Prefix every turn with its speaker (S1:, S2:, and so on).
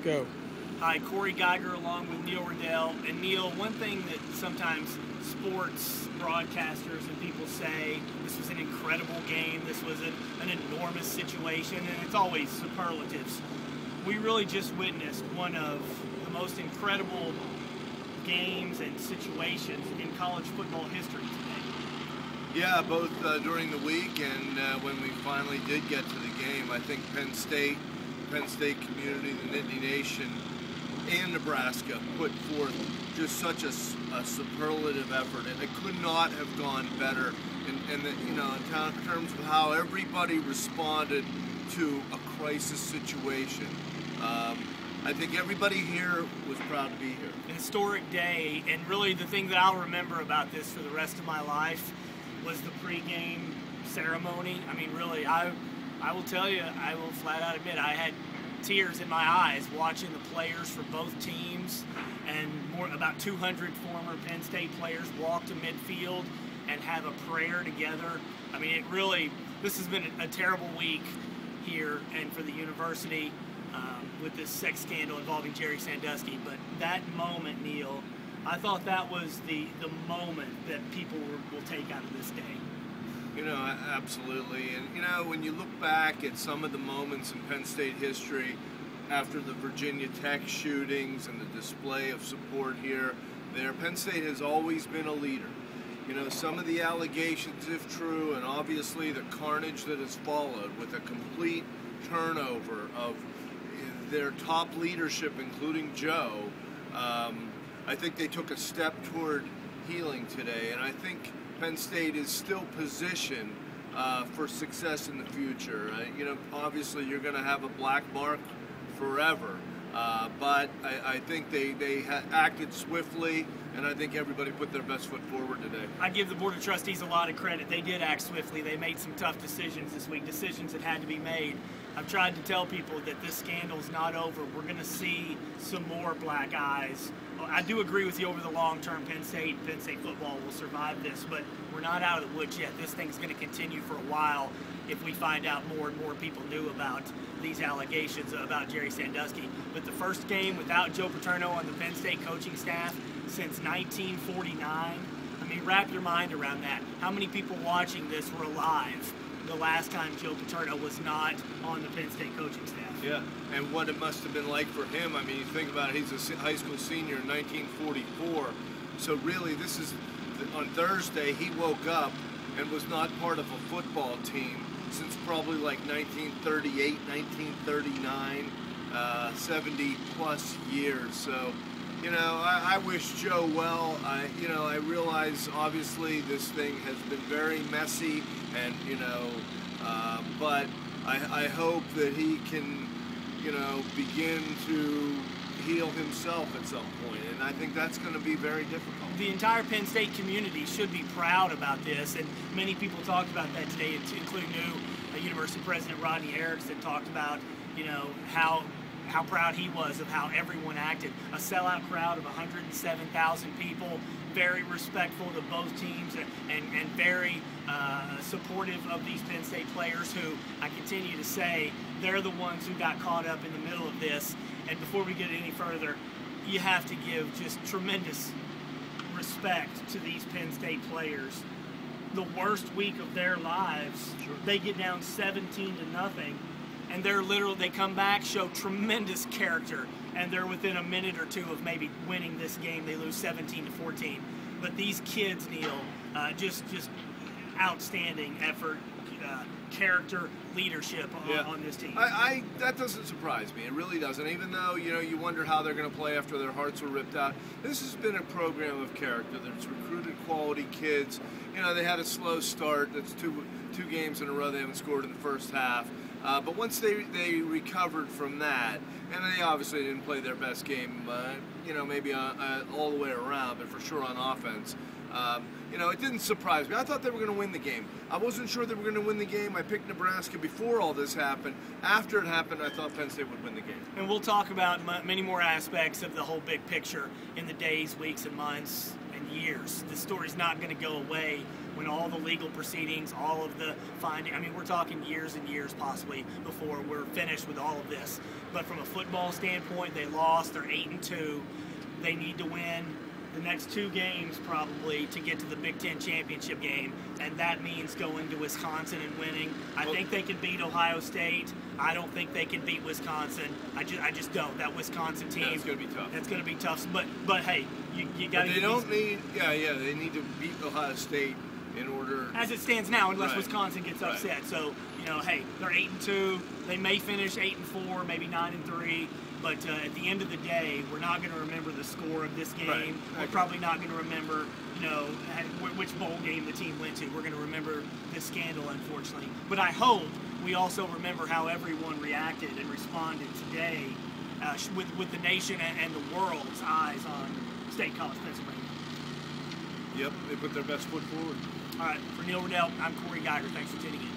S1: Go.
S2: Hi, Cory along with Neil Rudel. And Neil, one thing that sometimes sports broadcasters and people say, this was an incredible game, this was an enormous situation, and it's always superlatives. We really just witnessed one of the most incredible games and situations in college football history today.
S3: Yeah, both during the week and when we finally did get to the game. I think Penn State community, the Nittany Nation, and Nebraska put forth just such a superlative effort, and it could not have gone better. In terms of how everybody responded to a crisis situation. I think everybody here was proud to be here.
S2: An historic day, and really the thing that I'll remember about this for the rest of my life was the pregame ceremony. I mean, really, I will tell you, I will flat out admit, I had tears in my eyes watching the players for both teams, and about 200 former Penn State players walk to midfield and have a prayer together. I mean, this has been a terrible week here and for the university with this sex scandal involving Jerry Sandusky. But that moment, Neil, I thought that was the moment that people will take out of this day.
S3: You know, absolutely. And, you know, when you look back at some of the moments in Penn State history after the Virginia Tech shootings and the display of support here, Penn State has always been a leader. You know, some of the allegations, if true, and obviously the carnage that has followed with a complete turnover of their top leadership, including Joe, I think they took a step toward healing today, and I think Penn State is still positioned for success in the future. You know, obviously you're going to have a black mark forever, but I think they acted swiftly, and I think everybody put their best foot forward today.
S2: I give the Board of Trustees a lot of credit. They did act swiftly. They made some tough decisions this week, decisions that had to be made. I've tried to tell people that this scandal is not over. We're going to see some more black eyes. I do agree with you over the long term, Penn State football will survive this, but we're not out of the woods yet. This thing's going to continue for a while if we find out more and more people knew about these allegations about Jerry Sandusky. But the first game without Joe Paterno on the Penn State coaching staff since 1949, I mean, wrap your mind around that. How many people watching this were alive the last time Joe Paterno was not on the Penn State coaching staff?
S3: Yeah, and what it must have been like for him. I mean, you think about it, he's a high school senior in 1944. So really, this is, on Thursday, he woke up and was not part of a football team since probably like 1938, 1939, 70 plus years. So, you know, I wish Joe well. I realize obviously this thing has been very messy, and but I hope that he can, begin to heal himself at some point, and I think that's going to be very difficult.
S2: The entire Penn State community should be proud about this, and many people talked about that today, including new University President Rodney Erickson talked about, how proud he was of how everyone acted. A sellout crowd of 107,000 people, very respectful to both teams, and very supportive of these Penn State players who, I continue to say, they're the ones who got caught up in the middle of this. And before we get any further, you have to give just tremendous respect to these Penn State players. The worst week of their lives, sure. They get down 17-0, and they come back, show tremendous character, and they're within a minute or two of maybe winning this game. They lose 17-14. But these kids, Neil, just outstanding effort, character, leadership on this team.
S3: That doesn't surprise me. It really doesn't. Even though, you wonder how they're going to play after their hearts were ripped out. This has been a program of character that's recruited quality kids. They had a slow start. That's two games in a row they haven't scored in the first half. But once they recovered from that, and they obviously didn't play their best game, maybe all the way around, but for sure on offense, it didn't surprise me. I thought they were going to win the game. I wasn't sure they were going to win the game. I picked Nebraska before all this happened. After it happened, I thought Penn State would win the game.
S2: And we'll talk about many more aspects of the whole big picture in the days, weeks, and months and years. The story's not going to go away when all the legal proceedings, all of the finding, I mean, we're talking years and years possibly before we're finished with all of this. But from a football standpoint, they lost. They're 8-2. They need to win the next 2 games probably to get to the Big Ten championship game, and that means going to Wisconsin and winning. I think they can beat Ohio State. I don't think they can beat Wisconsin. I just don't. That Wisconsin team.
S3: That's going to be tough.
S2: That's going to be tough. But hey, you got to.
S3: They don't need. Yeah. They need to beat Ohio State in order.
S2: As it stands now, unless
S3: Right.
S2: Wisconsin gets upset.
S3: Right.
S2: So hey, they're 8-2. They may finish 8-4, maybe 9-3. But at the end of the day, we're not going to remember the score of this game.
S3: Right.
S2: We're probably not going to remember, which bowl game the team went to. We're going to remember this scandal, unfortunately. But I hope we also remember how everyone reacted and responded today with the nation and the world's eyes on State College, Pennsylvania.
S3: Yep, they put their best foot forward.
S2: All right, for Neil Rudel, I'm Cory Geiger. Thanks for tuning in.